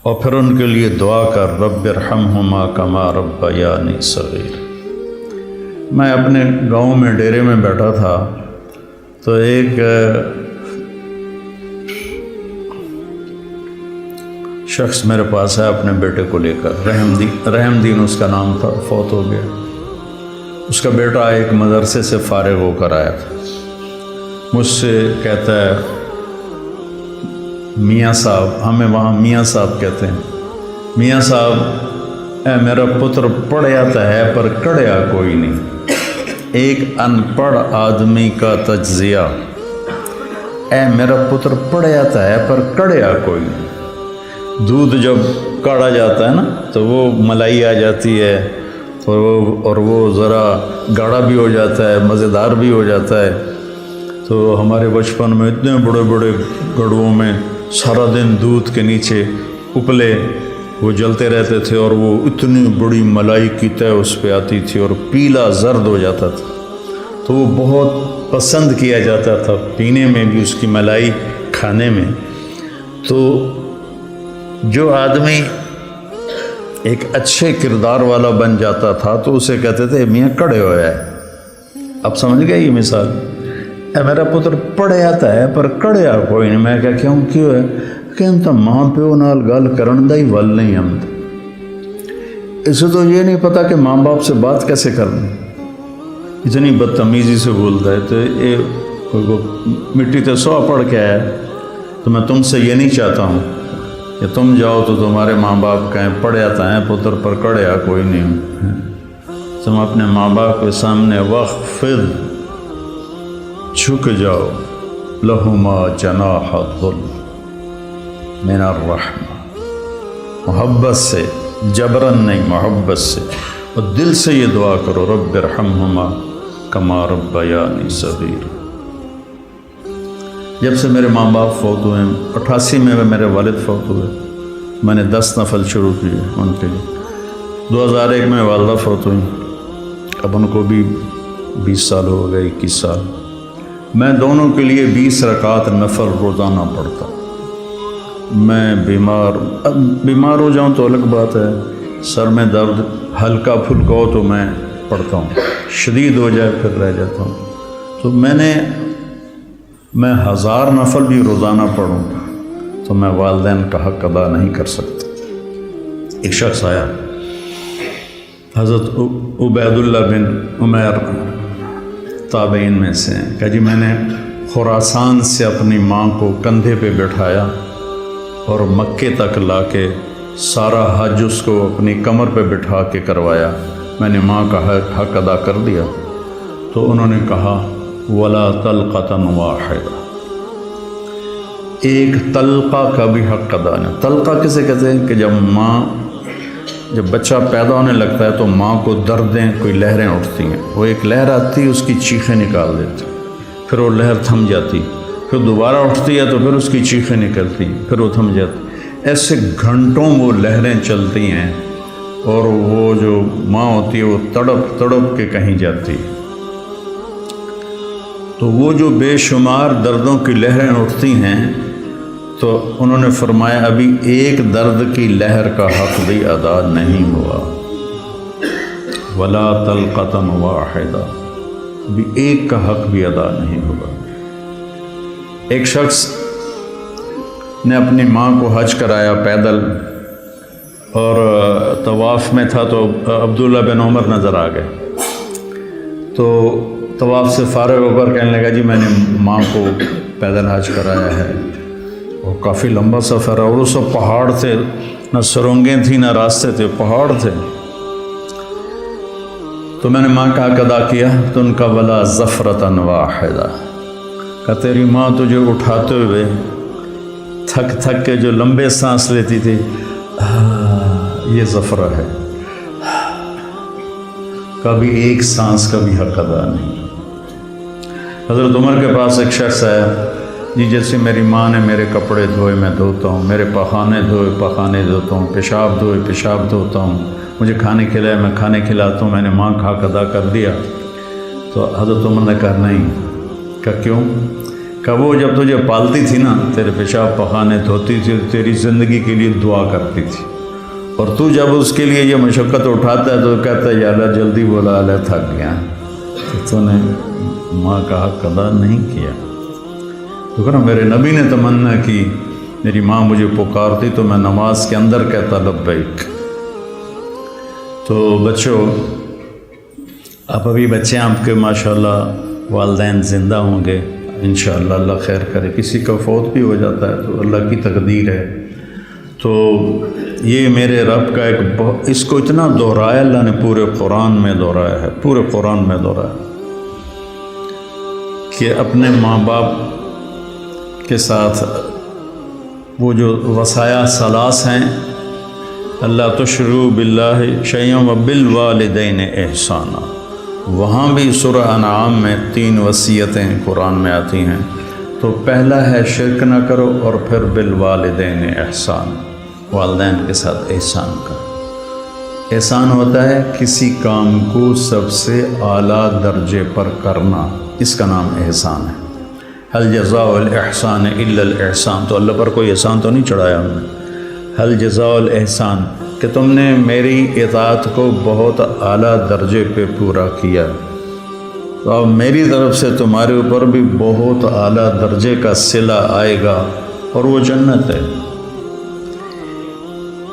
اور پھر ان کے لیے دعا کر رب ارحمہما کما ربیانی صغیر۔ میں اپنے گاؤں میں ڈیرے میں بیٹھا تھا تو ایک شخص میرے پاس ہے اپنے بیٹے کو لے کر، رحم دین اس کا نام تھا، فوت ہو گیا۔ اس کا بیٹا ایک مدرسے سے فارغ ہو کر آیا تھا، مجھ سے کہتا ہے میاں صاحب، ہمیں وہاں میاں صاحب کہتے ہیں، میاں صاحب اے میرا پتر پڑھ آتا ہے پر کڑیا کوئی نہیں۔ ایک ان پڑھ آدمی کا تجزیہ، اے میرا پتر پڑھ آتا ہے پر کڑیا کوئی نہیں۔ دودھ جب کاڑا جاتا ہے نا تو وہ ملائی آ جاتی ہے اور وہ ذرا گاڑھا بھی ہو جاتا ہے، مزیدار بھی ہو جاتا ہے۔ تو ہمارے بچپن میں اتنے بڑے بڑے گڑھوں میں سارا دن دودھ کے نیچے اپلے وہ جلتے رہتے تھے اور وہ اتنی بڑی ملائی کی تہ اس پہ آتی تھی اور پیلا زرد ہو جاتا تھا، تو وہ بہت پسند کیا جاتا تھا پینے میں بھی، اس کی ملائی کھانے میں۔ تو جو آدمی ایک اچھے کردار والا بن جاتا تھا تو اسے کہتے تھے میاں کڑے ہویا ہے۔ اب سمجھ گئے یہ مثال؟ اے میرا پتر پڑھے آتا ہے پر کڑیا کوئی نہیں۔ میں کہا کیوں ہے کہ ہم تو ماں پیو نال گل کرن دا ہی ول نہیں، ہم اسے تو یہ نہیں پتا کہ ماں باپ سے بات کیسے کرنی، اتنی بدتمیزی سے بولتا ہے۔ تو یہ مٹی تے سو پڑھ کے آیا، تو میں تم سے یہ نہیں چاہتا ہوں کہ تم جاؤ تو تمہارے ماں باپ کہیں پڑھے آتا ہے پتر پر کڑیا کوئی نہیں۔ تم اپنے ماں باپ کے سامنے وخفض، جھک جاؤ، لہما جناح الذل من الرحمہ، محبت سے، جبرن نہیں، محبت سے، اور دل سے یہ دعا کرو رب ارحمہما کما ربیانی صغیر۔ جب سے میرے ماں باپ فوت ہوئے، 88 میں میرے والد فوت ہوئے، میں نے 10 نفل شروع کیے ان کے لیے۔ 2001 میں والدہ فوت ہوئی، اب ان کو بھی 20 سال ہو گئے، 21 سال۔ میں دونوں کے لیے 20 رکعت نفل روزانہ پڑھتا ہوں۔ میں بیمار ہو جاؤں تو الگ بات ہے، سر میں درد ہلکا پھلکا ہو تو میں پڑھتا ہوں، شدید ہو جائے پھر رہ جاتا ہوں۔ تو میں 1000 نفل بھی روزانہ پڑھوں تو میں والدین کا حق ادا نہیں کر سکتا۔ ایک شخص آیا، حضرت عبید اللہ بن عمیر تابعین میں سے ہیں، کہ جی میں نے خراسان سے اپنی ماں کو کندھے پہ بٹھایا اور مکے تک لا کے سارا حج اس کو اپنی کمر پہ بٹھا کے کروایا، میں نے ماں کا حق ادا کر دیا۔ تو انہوں نے کہا ولا طلقۃ واحدہ، ایک طلقہ کا بھی حق ادا نہیں۔ طلقہ کسے کہتے ہیں کہ جب بچہ پیدا ہونے لگتا ہے تو ماں کو دردیں، کوئی لہریں اٹھتی ہیں، وہ ایک لہر آتی ہے، اس کی چیخیں نکال دیتی، پھر وہ لہر تھم جاتی، پھر دوبارہ اٹھتی ہے تو پھر اس کی چیخیں نکلتی ہیں، پھر وہ تھم جاتی۔ ایسے گھنٹوں وہ لہریں چلتی ہیں اور وہ جو ماں ہوتی ہے وہ تڑپ تڑپ کے کہیں جاتی ہے۔ تو وہ جو بے شمار دردوں کی لہریں اٹھتی ہیں، تو انہوں نے فرمایا ابھی ایک درد کی لہر کا حق بھی ادا نہیں ہوا، ولا طلقۃ واحدہ، ابھی ایک کا حق بھی ادا نہیں ہوا۔ ایک شخص نے اپنی ماں کو حج کرایا پیدل، اور طواف میں تھا تو عبداللہ بن عمر نظر آ گئے، تو طواف سے فارغ ہو کر کہنے لگا جی میں نے ماں کو پیدل حج کرایا ہے، اور کافی لمبا سفر ہے، اور وہ سب پہاڑ تھے، نہ سرنگیں تھیں نہ راستے تھے، پہاڑ تھے۔ تو میں نے ماں کا حق ادا کیا، تو ان کا ولا زفرۃ واحدہ، کہ تیری ماں تجھے اٹھاتے ہوئے تھک تھک کے جو لمبے سانس لیتی تھی، یہ زفرہ ہے، کبھی ایک سانس کا بھی حق ادا نہیں۔ حضرت عمر کے پاس ایک شخص آیا، جی جیسے میری ماں نے میرے کپڑے دھوئے میں دھوتا ہوں، میرے پخانے دھوئے پخانے دھوتا ہوں، پیشاب دھوئے پیشاب دھوتا ہوں، مجھے کھانے کھلائے میں کھانے کھلاتا ہوں، میں نے ماں کا حق ادا کر دیا۔ تو حضرت عمر نے کہا نہیں۔ کہ کیوں؟ کہ کہ وہ جب تجھے پالتی تھی نا، تیرے پیشاب پخانے دھوتی تھی، تیری زندگی کے لیے دعا کرتی تھی، اور تو جب اس کے لیے یہ مشقت اٹھاتا ہے تو کہتا ہے یا اللہ جلدی بولا، اللہ تھک گیا، تو نے ماں کا حق ادا نہیں کیا۔ تو کہنا میرے نبی نے تمنا کی، میری ماں مجھے پکارتی تو میں نماز کے اندر کہتا لبیک۔ تو بچوں، اب ابھی بچے آپ کے ماشاءاللہ والدین زندہ ہوں گے انشاءاللہ، اللہ خیر کرے، کسی کا فوت بھی ہو جاتا ہے تو اللہ کی تقدیر ہے۔ تو یہ میرے رب کا ایک اس کو اتنا دہرایا اللہ نے، پورے قرآن میں دہرایا ہے، پورے قرآن میں دہرایا کہ اپنے ماں باپ کے ساتھ وہ جو وصایا ثلاث ہیں، اللہ تشرکوا باللہ شیئا وبالوالدین احسانا، وہاں بھی سورہ انعام میں 3 وصیتیں قرآن میں آتی ہیں۔ تو پہلا ہے شرک نہ کرو، اور پھر بالوالدین احسان، والدین کے ساتھ احسان کرو۔ احسان ہوتا ہے کسی کام کو سب سے اعلیٰ درجے پر کرنا، اس کا نام احسان ہے۔ هل جزاء الاحسان الا الاحسان، تو اللہ پر کوئی احسان تو نہیں چڑھایا ہم نے۔ هل جزاء الاحسان کہ تم نے میری اطاعت کو بہت اعلیٰ درجے پہ پورا کیا، تو اب میری طرف سے تمہارے اوپر بھی بہت اعلیٰ درجے کا صلہ آئے گا، اور وہ جنت ہے۔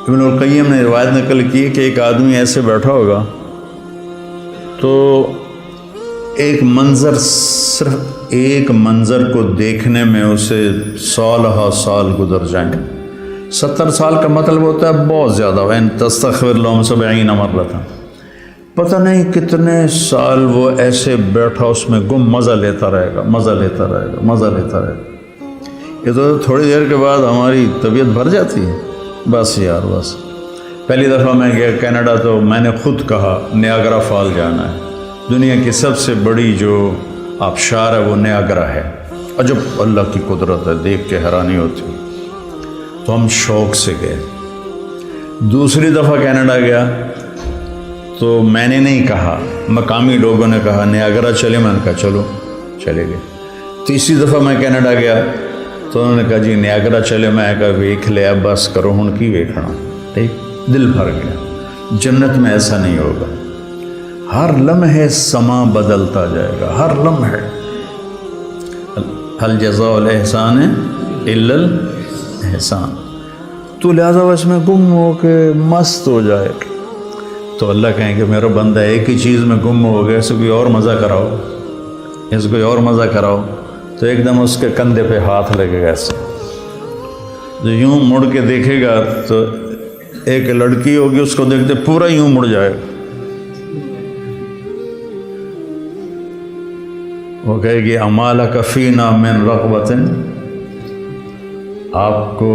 ابن القیم نے روایت نقل کی کہ ایک آدمی ایسے بیٹھا ہوگا تو ایک منظر، صرف ایک منظر کو دیکھنے میں اسے سالہ سال گزر جائیں۔ 70 سال کا مطلب ہوتا ہے بہت زیادہ، وَإِن تَسْتَغْفِرْ لَهُمْ 70 مرة، پتہ نہیں کتنے سال وہ ایسے بیٹھا اس میں گم مزہ لیتا رہے گا، مزہ لیتا رہے گا، مزہ لیتا رہے گا۔ یہ تو تھوڑی دیر کے بعد ہماری طبیعت بھر جاتی ہے، بس یار بس۔ پہلی دفعہ میں گیا کینیڈا تو میں نے خود کہا نیاگرا فال جانا ہے، دنیا کی سب سے بڑی جو آبشار ہے وہ نیاگرا ہے، عجب اللہ کی قدرت ہے، دیکھ کے حیرانی ہوتی۔ تو ہم شوق سے گئے۔ دوسری دفعہ کینیڈا گیا تو میں نے نہیں کہا، مقامی لوگوں نے کہا نیاگرا چلے، میں نے کہا چلو، چلے گئے۔ تیسری دفعہ میں کینیڈا گیا تو انہوں نے کہا جی نیاگرا چلے، میں کہا ویکھ لیا، بس کرو ہن کی ویکھنا، ٹھیک، دل بھر گیا۔ جنت میں ایسا نہیں ہوگا، ہر لمحے سما بدلتا جائے گا، ہر لمحے۔ هل جزاء الاحسان الا الاحسان، تو لہذا اس میں گم ہو کے مست ہو جائے تو اللہ کہیں کہ میرا بندہ ایک ہی چیز میں گم ہو گیا، اسے کوئی اور مزہ کراؤ، اسے کوئی اور مزہ کراؤ، تو ایک دم اس کے کندھے پہ ہاتھ لگے گا ایسے، جو یوں مڑ کے دیکھے گا تو ایک لڑکی ہوگی اس کو دیکھتے پورا یوں مڑ جائے گا، وہ کہے گی امالک فینا من رغبت، آپ کو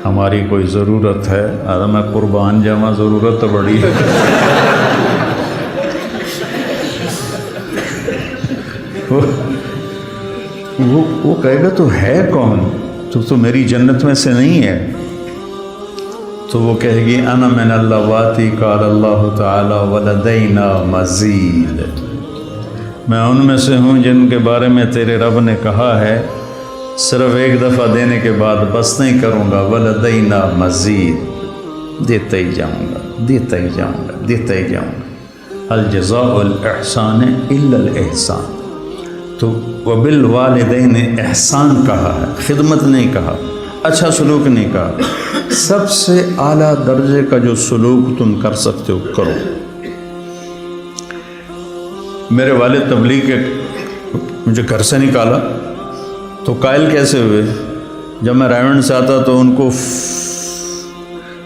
ہماری کوئی ضرورت ہے؟ ارے میں قربان جاواں، ضرورت تو بڑی ہے۔ وہ کہے گا تو ہے کون، تو میری جنت میں سے نہیں ہے؟ تو وہ کہے گی انا من اللواتی قال اللہ تعالی ولدینا مزید، میں ان میں سے ہوں جن کے بارے میں تیرے رب نے کہا ہے صرف ایک دفعہ دینے کے بعد بس نہیں کروں گا، ولدینا مزید، دیتا ہی جاؤں گا، دیتا ہی جاؤں گا، دیتا ہی جاؤں گا۔ الجزاء الاحسان الا الاحسان، تو وبالوالدین احسان کہا ہے، خدمت نہیں کہا، اچھا سلوک نہیں کہا، سب سے اعلیٰ درجے کا جو سلوک تم کر سکتے ہو کرو۔ میرے والد تبلیغ کے مجھے گھر سے نکالا تو قائل کیسے ہوئے؟ جب میں رائمنڈ سے آتا تو ان کو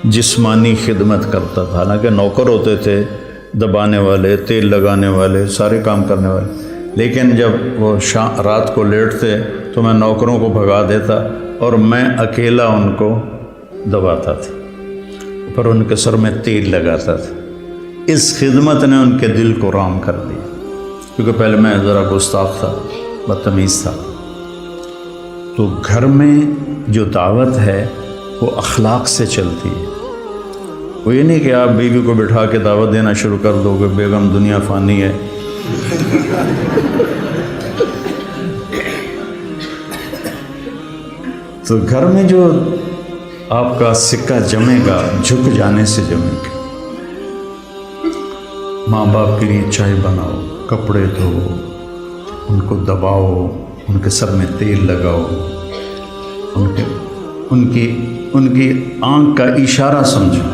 جسمانی خدمت کرتا تھا، حالانکہ نوکر ہوتے تھے، دبانے والے، تیل لگانے والے، سارے کام کرنے والے، لیکن جب وہ رات کو لیٹتے تو میں نوکروں کو بھگا دیتا اور میں اکیلا ان کو دباتا تھا، پر ان کے سر میں تیل لگاتا تھا۔ اس خدمت نے ان کے دل کو رام کر دیا، کیونکہ پہلے میں ذرا گستاخ تھا، بدتمیز تھا۔ تو گھر میں جو دعوت ہے وہ اخلاق سے چلتی ہے، وہ یہ نہیں کہ آپ بیوی کو بٹھا کے دعوت دینا شروع کر دو گے، بیگم دنیا فانی ہے، تو گھر میں جو آپ کا سکہ جمے گا جھک جانے سے جمے گا. ماں باپ کے لیے چائے بناؤ، کپڑے دھو، ان کو دباؤ، ان کے سر میں تیل لگاؤ، ان کی آنکھ کا اشارہ سمجھو،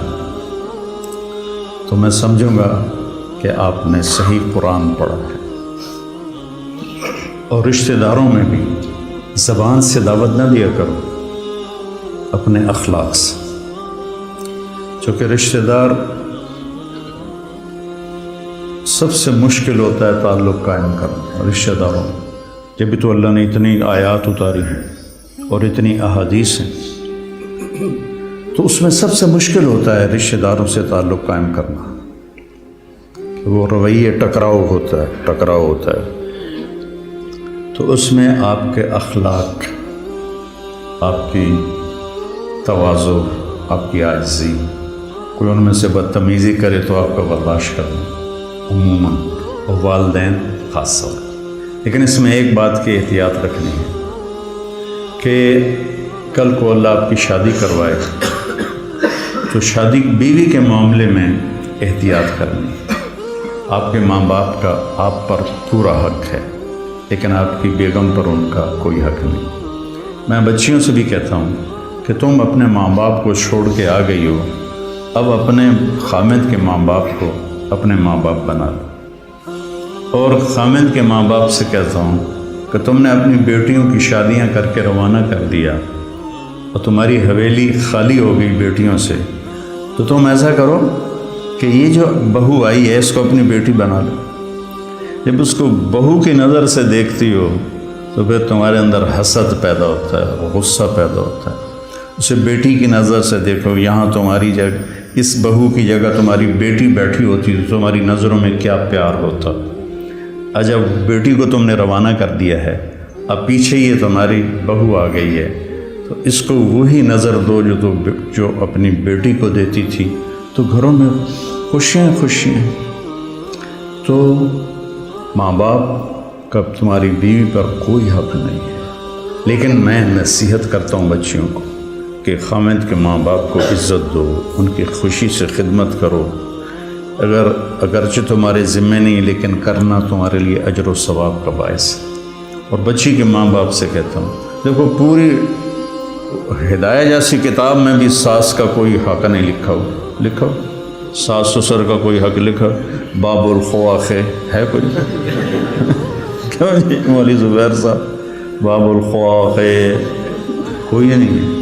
تو میں سمجھوں گا کہ آپ نے صحیح قرآن پڑھا ہے. اور رشتہ داروں میں بھی زبان سے دعوت نہ دیا کرو، اپنے اخلاق سے، چونکہ رشتہ دار سب سے مشکل ہوتا ہے تعلق قائم کرنا رشتہ داروں میں. جب تو اللہ نے اتنی آیات اتاری ہیں اور اتنی احادیث ہیں، تو اس میں سب سے مشکل ہوتا ہے رشتہ داروں سے تعلق قائم کرنا. وہ رویے ٹکراؤ ہوتا ہے. تو اس میں آپ کے اخلاق، آپ کی تواضع، آپ کی عاجزی، کوئی ان میں سے بدتمیزی کرے تو آپ کا برداشت کرنا عموماً، اور والدین خاص طور. لیکن اس میں ایک بات کی احتیاط رکھنی ہے کہ کل کو اللہ آپ کی شادی کروائے تو شادی بیوی کے معاملے میں احتیاط کرنی. آپ کے ماں باپ کا آپ پر پورا حق ہے، لیکن آپ کی بیگم پر ان کا کوئی حق نہیں. میں بچیوں سے بھی کہتا ہوں کہ تم اپنے ماں باپ کو چھوڑ کے آ گئی ہو، اب اپنے خامد کے ماں باپ کو اپنے ماں باپ بنا لو. اور خامد کے ماں باپ سے کہتا ہوں کہ تم نے اپنی بیٹیوں کی شادیاں کر کے روانہ کر دیا اور تمہاری حویلی خالی ہو گئی بیٹیوں سے، تو تم ایسا کرو کہ یہ جو بہو آئی ہے اس کو اپنی بیٹی بنا لو. جب اس کو بہو کی نظر سے دیکھتی ہو تو پھر تمہارے اندر حسد پیدا ہوتا ہے، غصہ پیدا ہوتا ہے. اسے بیٹی کی نظر سے دیکھو، یہاں تمہاری جگہ، اس بہو کی جگہ تمہاری بیٹی بیٹھی ہوتی تو تمہاری نظروں میں کیا پیار ہوتا. جب بیٹی کو تم نے روانہ کر دیا ہے، اب پیچھے یہ تمہاری بہو آ گئی ہے، تو اس کو وہی نظر دو جو اپنی بیٹی کو دیتی تھی، تو گھروں میں خوشیاں. تو ماں باپ کا تمہاری بیوی پر کوئی حق نہیں ہے. لیکن میں نصیحت کرتا ہوں بچیوں کو کہ خامد کے ماں باپ کو عزت دو، ان کی خوشی سے خدمت کرو. اگرچہ تمہارے ذمے نہیں، لیکن کرنا تمہارے لیے اجر و ثواب کا باعث ہے. اور بچی کے ماں باپ سے کہتا ہوں، دیکھو پوری ہدایہ جیسی کتاب میں بھی ساس کا کوئی حق نہیں لکھا ہو. ساس سسر کا کوئی حق لکھا؟ باب الخواخ ہے کوئی؟ کیوں جی مولوی زبیر صاحب، باب الخواخ کوئی نہیں.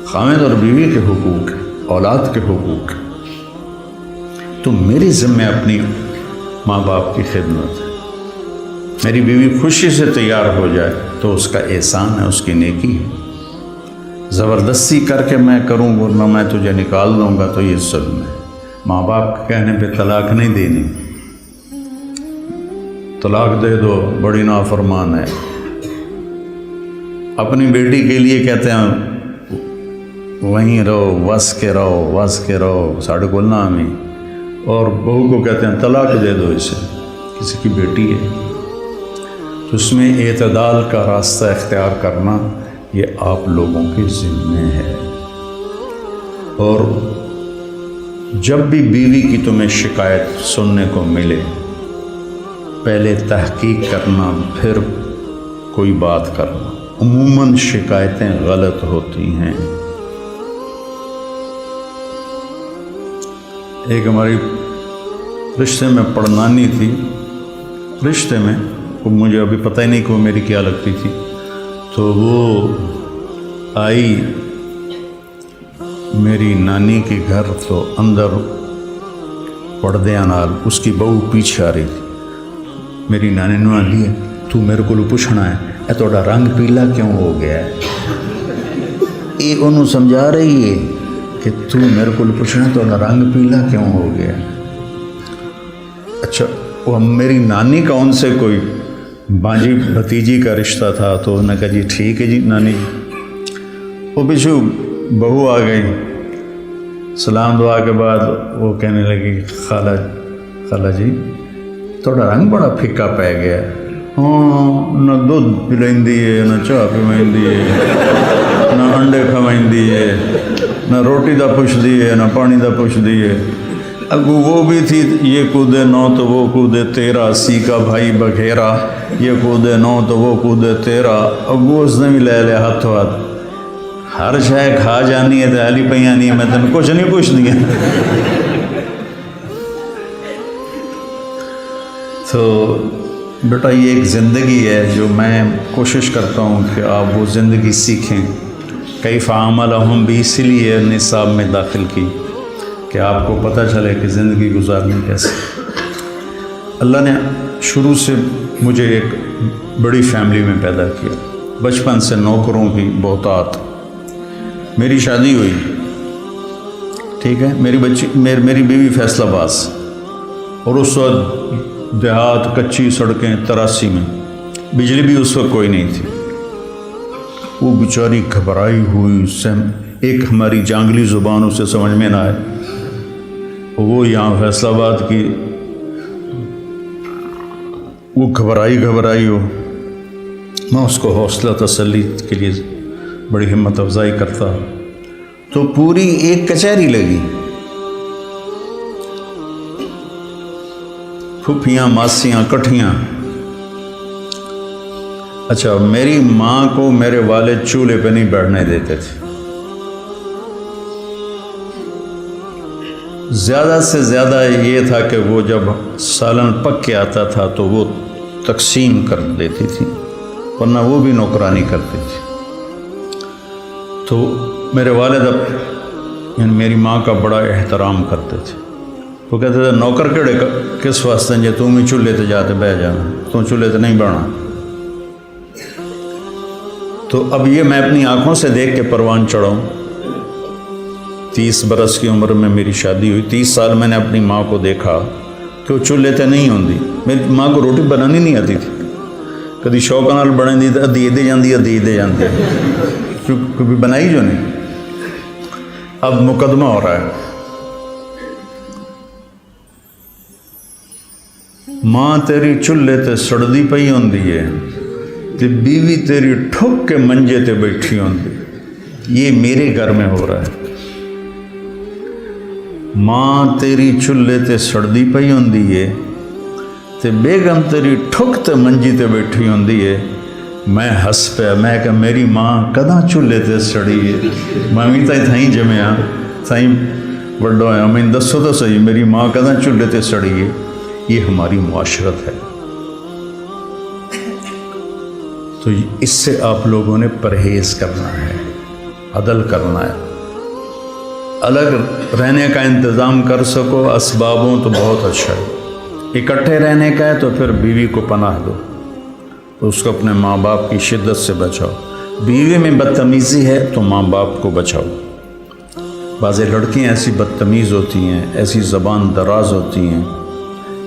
خامد اور بیوی کے حقوق، اولاد کے حقوق. تو میری ذمہ اپنی ماں باپ کی خدمت ہے. میری بیوی خوشی سے تیار ہو جائے تو اس کا احسان ہے، اس کی نیکی ہے. زبردستی کر کے میں کروں ورنہ میں تجھے نکال دوں گا تو یہ ظلم ہے. ماں باپ کے کہنے پہ طلاق نہیں دینی. طلاق دے دو بڑی نافرمان ہے. اپنی بیٹی کے لیے کہتے ہیں وہیں رہو، وس کے رہو ساڑھے کو نامی، اور بہو کو کہتے ہیں طلاق دے دو اسے، کسی کی بیٹی ہے. تو اس میں اعتدال کا راستہ اختیار کرنا یہ آپ لوگوں کے ذمے ہے. اور جب بھی بیوی کی تمہیں شکایت سننے کو ملے، پہلے تحقیق کرنا پھر کوئی بات کرنا. عموماً شکایتیں غلط ہوتی ہیں. ایک ہماری رشتے میں پڑنانی تھی، رشتے میں مجھے ابھی پتہ ہی نہیں کہ وہ میری کیا لگتی تھی. تو وہ آئی میری نانی کے گھر، تو اندر پردے نال اس کی بہو پیچھے آ رہی تھی. میری نانی نے آندی ہے تو میرے کو پوچھنا ہے اے تھوڑا رنگ پیلا کیوں ہو گیا ہے. یہ انہوں سمجھا رہی ہے کہ تو میرے کو پوچھنا تھوڑا رنگ پیلا کیوں ہو گیا. اچھا وہ میری نانی کا ان سے کوئی بانجی بھتیجی کا رشتہ تھا، تو انہوں نے کہا جی ٹھیک ہے جی نانی. وہ پیچھو بہو آ گئی، سلام دعا کے بعد وہ کہنے لگی خالہ جی تھوڑا رنگ بڑا پھیکا پہ گیا. ہاں نہ دودھ پلائندی ہے، نہ چاہ پیوائندی ہے، نہ انڈے کھوائندی ہے، نہ روٹی دا پوچھدی ہے، نہ پانی دا پوچھدی ہے۔ اگو وہ بھی تھی، یہ کودے نو تو وہ کودے تیرا، سی کا بھائی بگھیرا، یہ کودے نو تو وہ کودے تیرا۔ اگو اس نے بھی لے لیا ہاتھوں ہاتھ، ہر شے کھا جانی ہے تو حالی پہ آنی ہے، میں تین کچھ نہیں پوچھنی ہے۔ تو بیٹا یہ ایک زندگی ہے جو میں کوشش کرتا ہوں کہ آپ وہ زندگی سیکھیں۔ کیف عاملہم بھی اسی لیے نصاب میں داخل کی کہ آپ کو پتہ چلے کہ زندگی گزارنی کیسے۔ اللہ نے شروع سے مجھے ایک بڑی فیملی میں پیدا کیا، بچپن سے نوکروں کی بہتات۔ میری شادی ہوئی، ٹھیک ہے، میری بیوی فیصل آباد، اور اس وقت دیہات، کچی سڑکیں، 83 میں بجلی بھی اس وقت کوئی نہیں تھی۔ وہ بیچاری گھبرائی ہوئی، ایک ہماری جانگلی زبان اسے سمجھ میں نہ آئے، وہ یہاں فیصل آباد کی، وہ گھبرائی ہو۔ میں اس کو حوصلہ تسلی کے لیے بڑی ہمت افزائی کرتا، تو پوری ایک کچہری لگی، پھپھیاں ماسیاں کٹھیاں۔ اچھا، میری ماں کو میرے والد چولہے پہ نہیں بیٹھنے دیتے تھے، زیادہ سے زیادہ یہ تھا کہ وہ جب سالن پک کے آتا تھا تو وہ تقسیم کر دیتی تھی، ورنہ وہ بھی نوکرانی کرتی تھی۔ تو میرے والد یعنی میری ماں کا بڑا احترام کرتے تھے۔ وہ کہتے تھے نوکر کیڑے کس واسطے جے تم ہی چولہے تے جاتے بہ جانا، تم چولہے تے نہیں بہنا۔ تو اب یہ میں اپنی آنکھوں سے دیکھ کے پروان چڑھا ہوں۔ 30 برس کی عمر میں میری شادی ہوئی، 30 سال میں نے اپنی ماں کو دیکھا کہ وہ چولہے تے نہیں ہوندی۔ میری ماں کو روٹی بنانی نہیں آتی تھی، کدی شوق نال بنے دی ادھی دے جاندی کیونکہ بنائی جو نہیں۔ اب مقدمہ ہو رہا ہے، ماں تیری چولہے تے سڑدی پئی ہوندی ہے تے بیوی تیری ٹھک کے منجے تے بیٹھی ہوندی۔ یہ میرے گھر میں ہو رہا ہے۔ ماں تیری چولہے تے سڑدی پئی ہوندی ہے تے بیگم تیری ٹھک تے منجی تے بیٹھی ہوندی ہے۔ میں ہس پیا، میں کہ میری ماں کداں چولہے تے سڑی ہے؟ میں بھی تھائیں جمیا، تھائیں وڈو آیا، میں دسو تو صحیح میری ماں کداں چولہے تے سڑی ہے؟ یہ ہماری معاشرت ہے۔ تو اس سے آپ لوگوں نے پرہیز کرنا ہے، عدل کرنا ہے، الگ رہنے کا انتظام کر سکو اسبابوں تو بہت اچھا ہے، اکٹھے رہنے کا ہے تو پھر بیوی کو پناہ دو، اس کو اپنے ماں باپ کی شدت سے بچاؤ۔ بیوی میں بدتمیزی ہے تو ماں باپ کو بچاؤ۔ بعض لڑکیاں ایسی بدتمیز ہوتی ہیں، ایسی زبان دراز ہوتی ہیں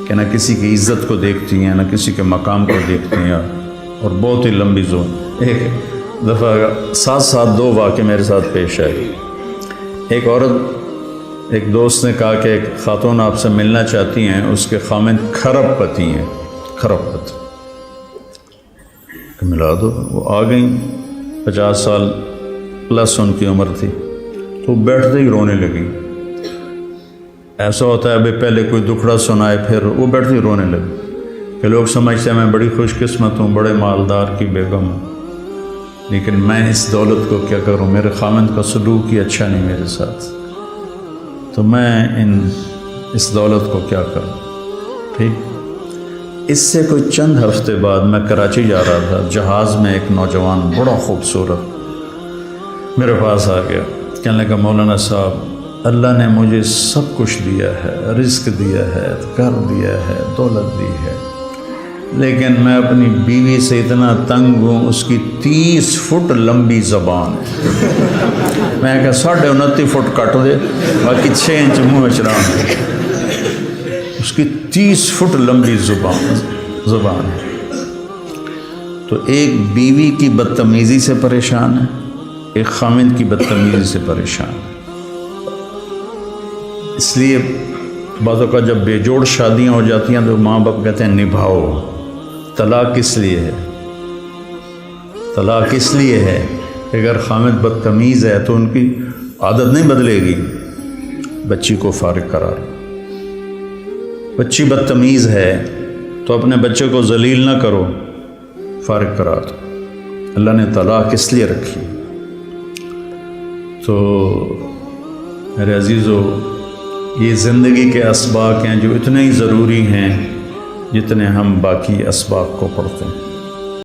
کہ نہ کسی کی عزت کو دیکھتی ہیں، نہ کسی کے مقام کو دیکھتی ہیں، اور بہت ہی لمبی زون۔ ایک دفعہ ساتھ 2 واقعے میرے ساتھ پیش آئے۔ ایک عورت، ایک دوست نے کہا کہ ایک خاتون آپ سے ملنا چاہتی ہیں، اس کے خامند کھرب پتی ہیں، کھرب پتی، کہ ملا دو۔ وہ آ گئیں، 50 سال پلس ان کی عمر تھی، تو بیٹھتے ہی رونے لگی۔ ایسا ہوتا ہے ابھی پہلے کوئی دکھڑا سنائے پھر وہ بیٹھتی ہی رونے لگی کہ لوگ سمجھتے ہیں میں بڑی خوش قسمت ہوں، بڑے مالدار کی بیگم ہوں، لیکن میں اس دولت کو کیا کروں، میرے خامند کا سلوک ہی اچھا نہیں میرے ساتھ، تو میں اس دولت کو کیا کروں۔ ٹھیک، اس سے کوئی چند ہفتے بعد میں کراچی جا رہا تھا، جہاز میں ایک نوجوان بڑا خوبصورت میرے پاس آ گیا، کہنے لگا مولانا صاحب اللہ نے مجھے سب کچھ دیا ہے، رزق دیا ہے، گھر دیا ہے، دولت دی ہے، لیکن میں اپنی بیوی سے اتنا تنگ ہوں، اس کی 30 فٹ لمبی زبان ہے۔ میں کہا 29.5 فٹ کٹ دے، باقی 6 انچ منہ میں چڑھا، اس کی 30 فٹ لمبی زبان ہے۔ تو ایک بیوی کی بدتمیزی سے پریشان ہے، ایک خامند کی بدتمیزی سے پریشان ہے۔ اس لیے بعض اوقات جب بے جوڑ شادیاں ہو جاتی ہیں تو ماں باپ کہتے ہیں نبھاؤ، طلاق کس لیے ہے؟ طلاق اس لیے ہے کہ اگر خامد بدتمیز ہے تو ان کی عادت نہیں بدلے گی، بچی کو فارغ کرا دو۔ بچی بدتمیز ہے تو اپنے بچے کو ذلیل نہ کرو، فارغ کرا دو۔ اللہ نے طلاق اس لیے رکھی۔ تو میرے عزیزو، یہ زندگی کے اسباق ہیں جو اتنے ہی ضروری ہیں جتنے ہم باقی اسباق کو پڑھتے ہیں۔